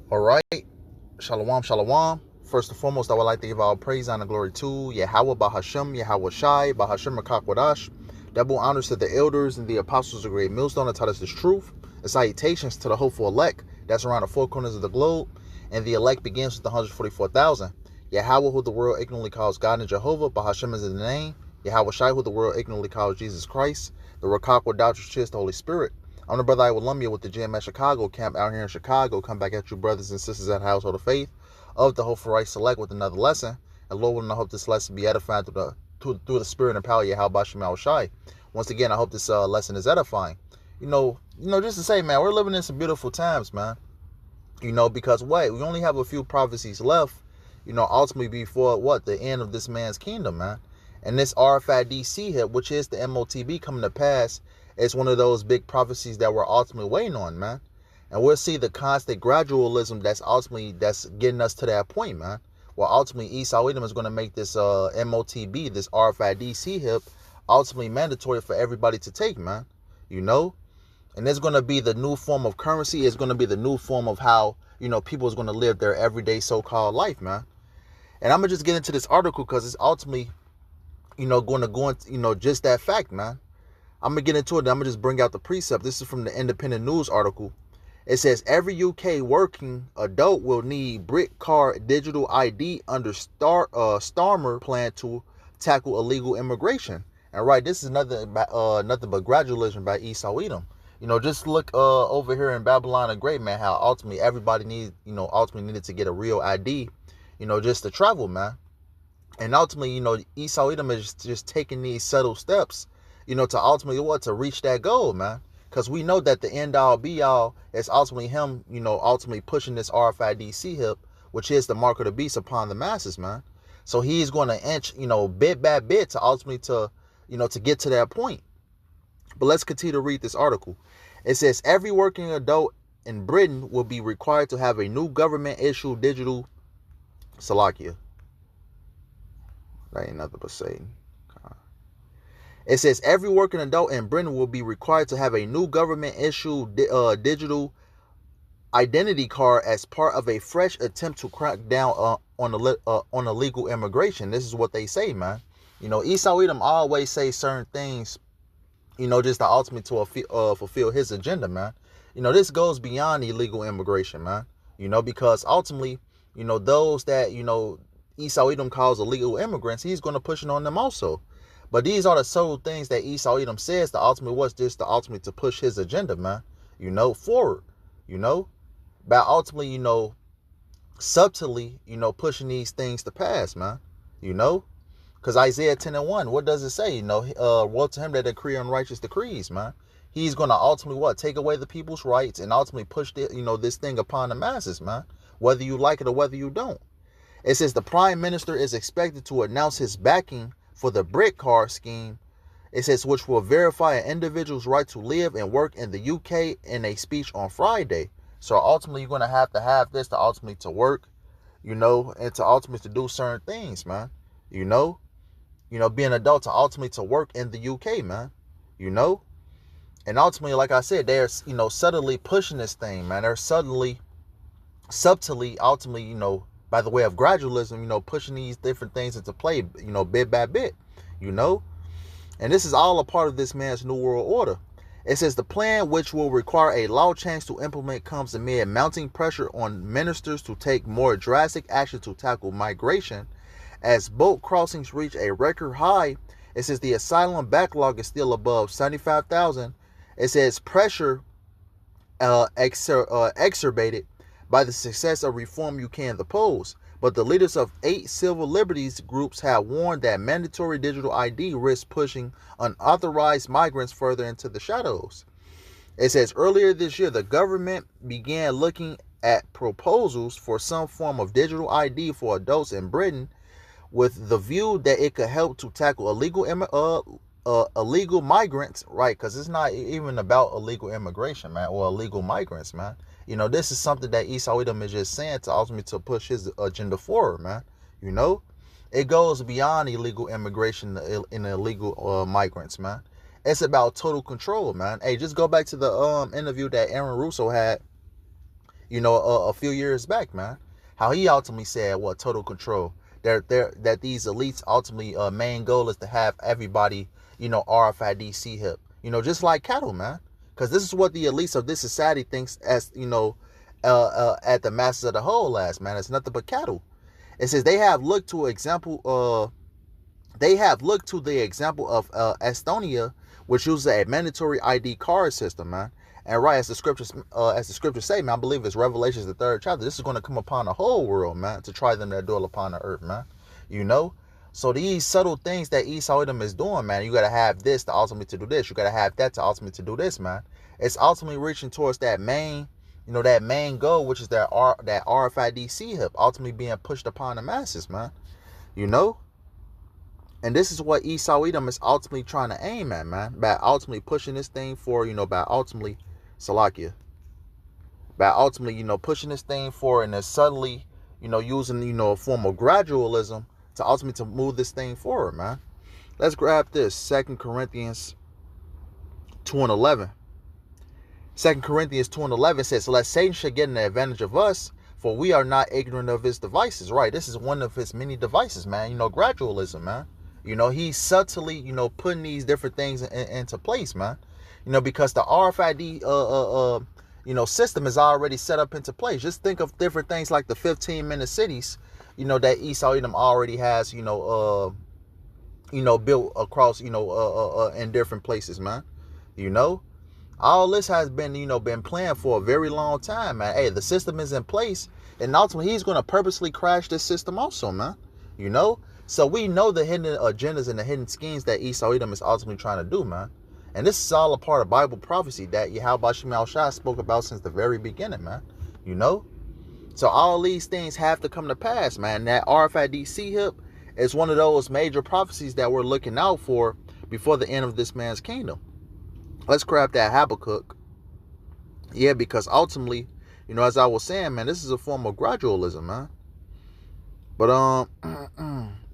All right. Shalom, shalom. First and foremost, I would like to give all praise and glory to YAHAWAH, BAHASHAM, YAHAWASHI, BAHASHAM, Makakwadash. Double honors to the elders and the apostles of great millstone that taught us this truth. And salutations to the hopeful elect that's around the four corners of the globe. And the elect begins with the 144,000. YAHAWAH, who the world ignorantly calls God and Jehovah. BAHASHAM is the name. YAHAWASHI, who the world ignorantly calls Jesus Christ. The Rakakwa which is the Holy Spirit. I'm the brother I will lumia with the GMS Chicago camp out here in Chicago. Come back at you, brothers and sisters at Household of Faith of the Hopeful Right Select with another lesson. And Lord willing, I hope this lesson be edifying through the spirit and power of YAHAWASHI. Once again, I hope this lesson is edifying. Just to say, man, we're living in some beautiful times, man. Because we only have a few prophecies left, ultimately before the end of this man's kingdom, man. And this RFID hit, which is the MOTB coming to pass, is one of those big prophecies that we're ultimately waiting on, man. And we'll see the constant gradualism that's getting us to that point, man. Well, ultimately, Esau Edom is going to make this MOTB, this RFID hip, ultimately mandatory for everybody to take, man. And it's going to be the new form of currency. It's going to be the new form of how, people is going to live their everyday so-called life, man. And I'm going to just get into this article because it's ultimately, going to go into, just that fact, man. I'm going to get into it. I'm going to just bring out the precept. This is from the Independent News article. It says, every UK working adult will need brick card digital ID under Starmer plan to tackle illegal immigration. And right, this is nothing but gradualism by Esau Edom. Just look over here in Babylon the Great, man, how ultimately everybody needed to get a real ID, just to travel, man. And ultimately, Esau Edom is just taking these subtle steps, to ultimately to reach that goal, man. Because we know that the end all be all is ultimately him, ultimately pushing this RFID hip, which is the mark of the beast upon the masses, man. So he's going to inch, bit by bit to ultimately to get to that point. But let's continue to read this article. It says every working adult in Britain will be required to have a new government issued digital Salakia. That ain't nothing but Satan. It says every working adult in Britain will be required to have a new government-issued digital identity card as part of a fresh attempt to crack down on illegal immigration. This is what they say, man. Esau Edom always say certain things, just to ultimately to fulfill his agenda, man. This goes beyond illegal immigration, man. Because ultimately, those that, Esau Edom calls illegal immigrants, he's going to push it on them also. But these are the subtle things that Esau Edom says the ultimate was just the ultimate to push his agenda, man, forward, by ultimately, subtly, pushing these things to pass, man, because Isaiah 10:1, what does it say? Woe to him that decree unrighteous decrees, man. He's going to ultimately take away the people's rights and ultimately push this thing upon the masses, man, whether you like it or whether you don't. It says the prime minister is expected to announce his backing for the brick card scheme, it says, which will verify an individual's right to live and work in the UK in a speech on Friday. So ultimately, you're going to have this to ultimately to work, and to ultimately to do certain things, man. Be an adult to ultimately to work in the UK, man. And ultimately, like I said, they're, subtly pushing this thing, man. They're subtly, ultimately, by the way of gradualism, pushing these different things into play, bit by bit, and this is all a part of this man's new world order. It says the plan, which will require a law change to implement, comes amid mounting pressure on ministers to take more drastic action to tackle migration. As boat crossings reach a record high, it says the asylum backlog is still above 75,000. It says pressure exacerbated by the success of reform you can oppose. But the leaders of 8 civil liberties groups have warned that mandatory digital ID risks pushing unauthorized migrants further into the shadows. It says earlier this year, the government began looking at proposals for some form of digital ID for adults in Britain with the view that it could help to tackle illegal migrants, right? Because it's not even about illegal immigration, man, or illegal migrants, man. This is something that Esau Edom is just saying to ultimately to push his agenda forward, man. It goes beyond illegal immigration and illegal migrants, man. It's about total control, man. Hey, just go back to the interview that Aaron Russo had a few years back, man. How he ultimately said, what, total control. That these elites ultimately main goal is to have everybody, RFID C-hip. Just like cattle, man. Because this is what the elites of this society thinks as, at the masses of the whole as, man. It's nothing but cattle. It says they have looked to the example of Estonia, which uses a mandatory ID card system, man. And right, as the scriptures say, man, I believe it's Revelations, the 3rd chapter. This is going to come upon the whole world, man, to try them that dwell upon the earth, man. So these subtle things that Esau Edom is doing, man, you got to have this to ultimately to do this. You got to have that to ultimately to do this, man. It's ultimately reaching towards that main, that main goal, which is that RFID C-hip, ultimately being pushed upon the masses, man. And this is what Esau Edom is ultimately trying to aim at, man. By ultimately pushing this thing for, by ultimately, Salakia. By ultimately, pushing this thing for and then suddenly, using, a form of gradualism to ultimately to move this thing forward, man. Let's grab this. 2 Corinthians 2:11. 2 Corinthians 2:11 says, so let Satan should get an advantage of us, for we are not ignorant of his devices. Right. This is one of his many devices, man. Gradualism, man. He's subtly, putting these different things into place, man. Because the RFID, system is already set up into place. Just think of different things like the 15-minute cities, that Esau Edom already has, built across, in different places, man. All this has been, been planned for a very long time, man. Hey, the system is in place, and ultimately he's going to purposely crash this system also, man. So we know the hidden agendas and the hidden schemes that Esau Edom is ultimately trying to do, man. And this is all a part of Bible prophecy that YAHAWASHI spoke about since the very beginning, man. So all these things have to come to pass, man. That RFID C-hip is one of those major prophecies that we're looking out for before the end of this man's kingdom. Let's grab that Habakkuk. Yeah, because ultimately, as I was saying, man, this is a form of gradualism, man. But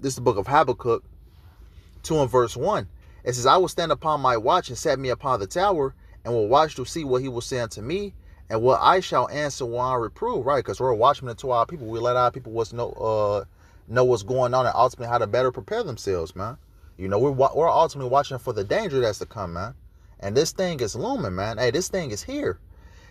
this is the book of Habakkuk 2 and verse 1. It says, I will stand upon my watch and set me upon the tower, and will watch to see what he will say unto me, and what I shall answer when I reprove. Right, because we're a watchman to our people. We let our people know what's going on and ultimately how to better prepare themselves, man. We're ultimately watching for the danger that's to come, man. And this thing is looming, man. Hey, this thing is here.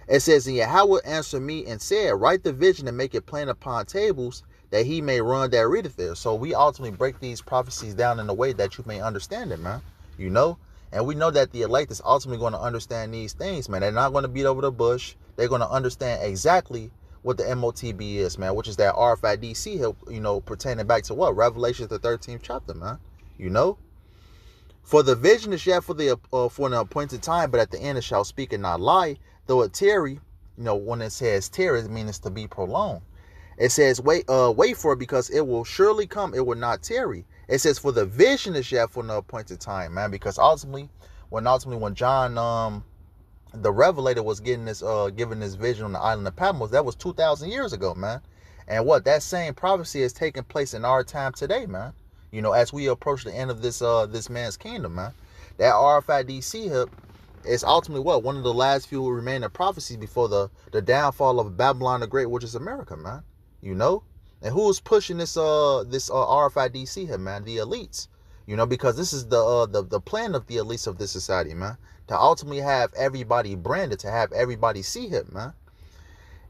It says, and Yahweh answered me and said, write the vision and make it plain upon tables, that he may run that readeth there. So we ultimately break these prophecies down in a way that you may understand it, man. And we know that the elect is ultimately going to understand these things, man. They're not going to beat over the bush. They're going to understand exactly what the MOTB is, man, which is that RFID C-hip, pertaining back to what? Revelation, the 13th chapter, man. For the vision is yet for an appointed time, but at the end it shall speak and not lie. Though it tarry, when it says tarry, it means to be prolonged. It says, wait for it, because it will surely come. It will not tarry. It says, for the vision is yet for an appointed time, man. Because ultimately when John, the Revelator, was given this vision on the island of Patmos, that was 2,000 years ago, man. And that same prophecy is taking place in our time today, man. As we approach the end of this man's kingdom, man. That RFID C-hip is ultimately one of the last few remaining prophecies before the downfall of Babylon the Great, which is America, man. And who's pushing this RFID C-hip, man? The elites. Because this is the plan of the elites of this society, man. To ultimately have everybody branded, to have everybody C-hip, man.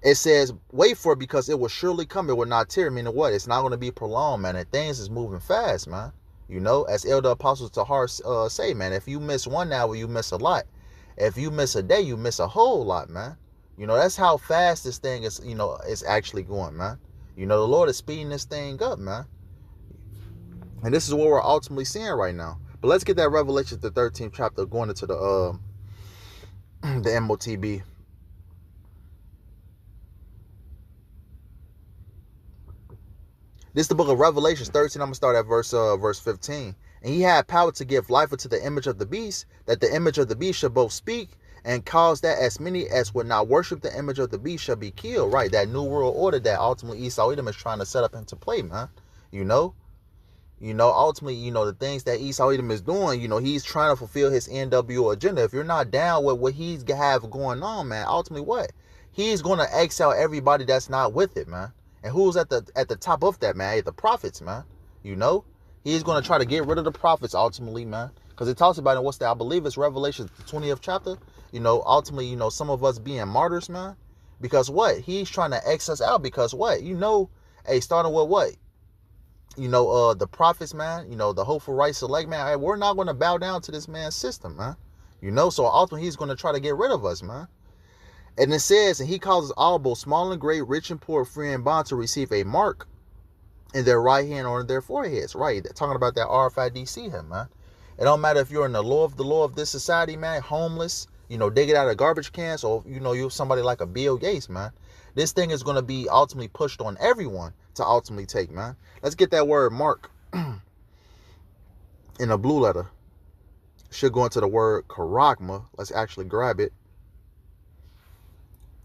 It says, wait for it, because it will surely come. It will not tarry. Meaning what? It's not going to be prolonged, man. And things is moving fast, man. As Elder Apostles Tahar say, man, if you miss 1 hour, you miss a lot. If you miss a day, you miss a whole lot, man. That's how fast this thing is, is actually going, man. The Lord is speeding this thing up, man. And this is what we're ultimately seeing right now. But let's get that Revelation, the 13th chapter, going into the MOTB. This is the book of Revelation 13. I'm going to start at verse 15. And he had power to give life unto the image of the beast, that the image of the beast should both speak, and cause that as many as would not worship the image of the beast shall be killed. Right, that new world order that ultimately Esau Edom is trying to set up into play, man. Ultimately, the things that Esau Edom is doing, he's trying to fulfill his NWO agenda. If you're not down with what he's have going on, man, ultimately what? he's going to exile everybody that's not with it, man. And who's at the top of that, man? Hey, the prophets, man. You know, he's going to try to get rid of the prophets ultimately, man. Because it talks about it. What's that? I believe it's Revelation, the 20th chapter. You know, ultimately, you know, some of us being martyrs, man. Because what? He's trying to X us out. Because what? You know, hey, starting with what? You know, the prophets, man. You know, the hopeful right select, man. Hey, we're not going to bow down to this man's system, man. You know, so ultimately he's going to try to get rid of us, man. And it says, and he causes all, both small and great, rich and poor, free and bond, to receive a mark in their right hand or in their foreheads. Right. They're talking about that RFID here, man. It don't matter if you're in the law of this society, man, homeless, you know, digging out of garbage cans, or, you know, you're somebody like a Bill Gates, man. This thing is going to be ultimately pushed on everyone to ultimately take, man. Let's get that word mark in a blue letter. Should go into the word charagma. Let's actually grab it.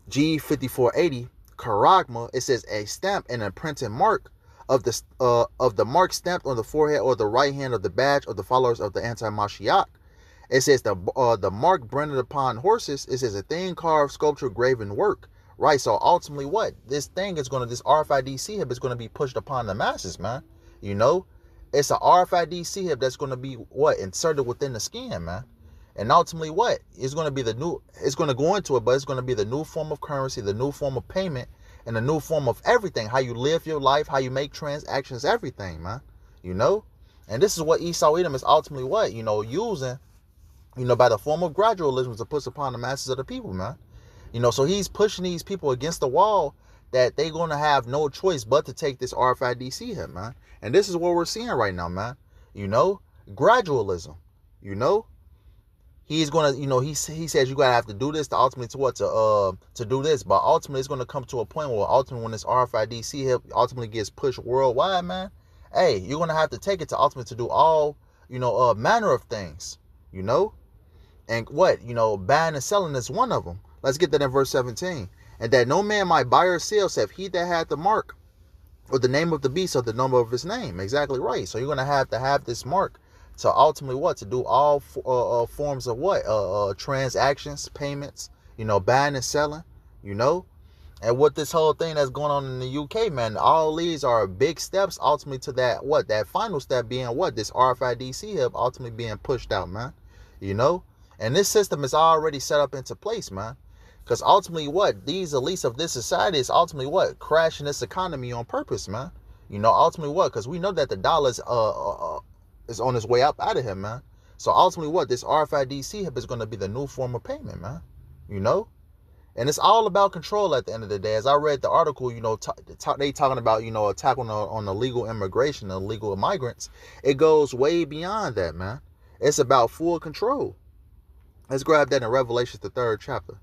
G5480, charagma. It says a stamp and a printed mark of the mark stamped on the forehead or the right hand of the badge of the followers of the anti-Mashiach. It says the mark branded upon horses. It says a thing carved, sculpture, graven work. Right. So ultimately, what this thing is this RFID C-hip is going to be pushed upon the masses, man. You know, it's a RFID C-hip that's going to be inserted within the skin, man. And ultimately, it's going to be it's going to go into it, but it's going to be the new form of currency, the new form of payment, and the new form of everything. How you live your life, how you make transactions, everything, man. You know, and this is what Esau Edom is ultimately using, by the form of gradualism to push upon the masses of the people, man. You know, so he's pushing these people against the wall that they're going to have no choice but to take this RFID C-hip, man. And this is what we're seeing right now, man. You know, gradualism, you know. He's going to, he says you got to have to do this to ultimately to do this. But ultimately, it's going to come to a point where ultimately when this RFID C-hip ultimately gets pushed worldwide, man, hey, you're going to have to take it to ultimately to do all, manner of things, you know. And buying and selling is one of them. Let's get that in verse 17. And that no man might buy or sell save he that had the mark or the name of the beast or the number of his name. Exactly right. So you're going to have this mark to ultimately to do all forms of transactions, payments, buying and selling, And what this whole thing that's going on in the UK, man, all these are big steps ultimately to that final step being this RFID C-hip ultimately being pushed out, man. And this system is already set up into place, man. Because ultimately these elites of this society is ultimately crashing this economy on purpose, man. Ultimately because we know that the dollar is on its way up out of here, man. So ultimately this RFID C-hip is going to be the new form of payment, man. And it's all about control at the end of the day. As I read the article, they talking about, attack on illegal immigration, illegal migrants. It goes way beyond that, man. It's about full control. Let's grab that in Revelation, the 3rd chapter.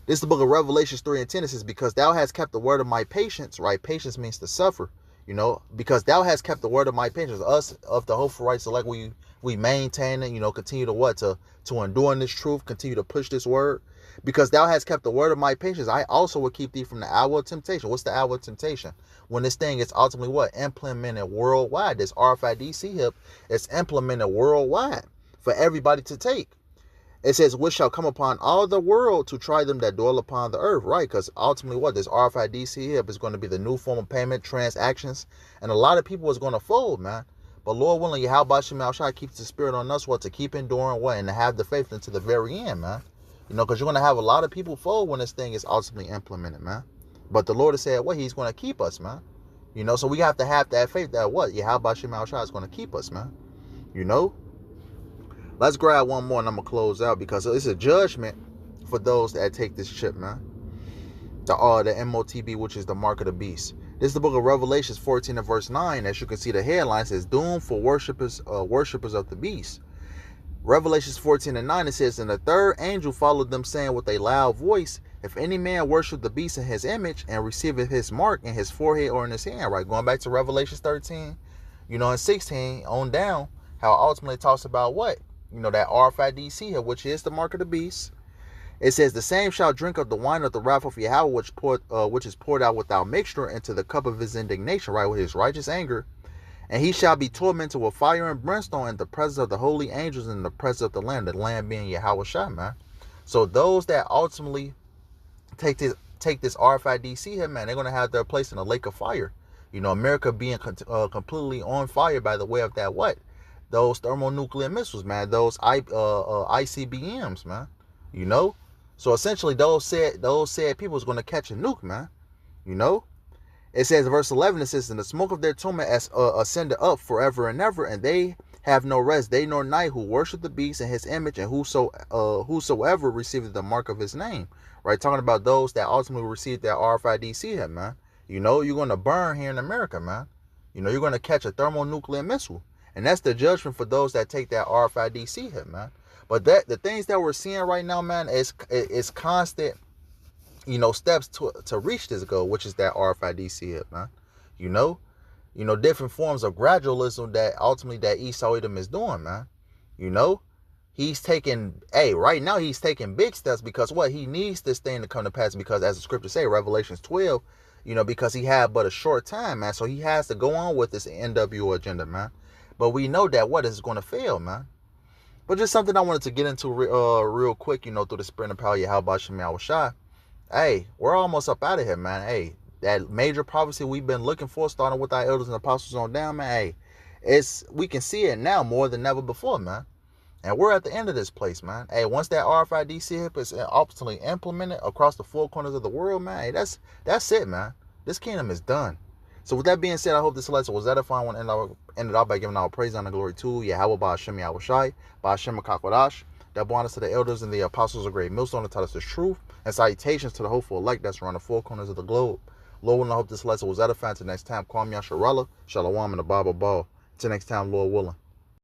This is the book of Revelations 3 and 10. It says, because thou hast kept the word of my patience, right? Patience means to suffer, because thou hast kept the word of my patience. Us of the hopeful right select, we maintain it, continue to endure in this truth, continue to push this word. Because thou hast kept the word of my patience, I also will keep thee from the hour of temptation. What's the hour of temptation? When this thing is ultimately implemented worldwide. This RFID C-hip is implemented worldwide for everybody to take. It says, which shall come upon all the world to try them that dwell upon the earth, right? Because ultimately this RFID C-hip is going to be the new form of payment, transactions, and a lot of people is going to fold, man. But Lord willing, YAHAWASHI keeps the spirit on us, to keep enduring, and to have the faith into the very end, man. Because you're going to have a lot of people fold when this thing is ultimately implemented, man. But the Lord has said, he's going to keep us, man. So we have to have that faith that YAHAWASHI is going to keep us, man. Let's grab one more and I'm going to close out because it's a judgment for those that take this chip, man. The MOTB, which is the mark of the beast. This is the book of Revelations 14 and verse 9. As you can see, the headline says, doom for worshipers of the beast. Revelations 14 and 9, it says, and the third angel followed them, saying with a loud voice, if any man worship the beast in his image and receiveth his mark in his forehead or in his hand, right? Going back to Revelations 13, and 16 on down, how ultimately talks about that RFID C-hip, which is the mark of the beast. It says, the same shall drink of the wine of the wrath of Yahawah, which is poured out without mixture into the cup of his indignation, right, with his righteous anger. And he shall be tormented with fire and brimstone in the presence of the holy angels and in the presence of the Lamb being YAHAWASHI, man. So those that ultimately take this RFID here, man, they're going to have their place in a lake of fire. You know, America being completely on fire by the way of that what? Those thermonuclear missiles, man. Those ICBMs, man. You know? So essentially those said people was going to catch a nuke, man. You know? It says, verse 11, it says, and the smoke of their torment has ascended up forever and ever, and they have no rest, day nor night, who worship the beast and his image, and whosoever receiveth the mark of his name. Right? Talking about those that ultimately received that RFID hit, man. You know, you're going to burn here in America, man. You know, you're going to catch a thermonuclear missile. And that's the judgment for those that take that RFID hit, man. But the things that we're seeing right now, man, is constant, you know, steps to reach this goal, which is that RFID hit, man. You know, different forms of gradualism that ultimately that Esau Edom is doing, man. You know, he's taking, right now he's taking big steps because what? He needs this thing to come to pass because as the scriptures say, Revelations 12, you know, because he had but a short time, man. So he has to go on with this NWO agenda, man. But we know that what is going to fail, man. But just something I wanted to get into real quick, you know, through the spirit and power of YAHAWASHI, YAHAWASHI. We're almost up out of here, man. That major prophecy we've been looking for, starting with our elders and apostles on down, man. We can see it now more than ever before, man. And we're at the end of this place, man. Once that RFID chip is ultimately implemented across the four corners of the world, man, that's it, man. This kingdom is done. So with that being said, I hope this lesson was edifying. I want to end it out by giving all praise and glory to Yahawah, BAHASHAM, YAHAWASHI, BAHASHAM, YAHAWASHI. Double honors to the elders and the apostles of great millstone that taught us the truth. And salutations to the hopeful elect that's around the four corners of the globe. Lord willing, I hope this lesson was edifying. Till next time, Kwame Yasharella, Shalom, and the Bible Ball. Till next time, Lord willing.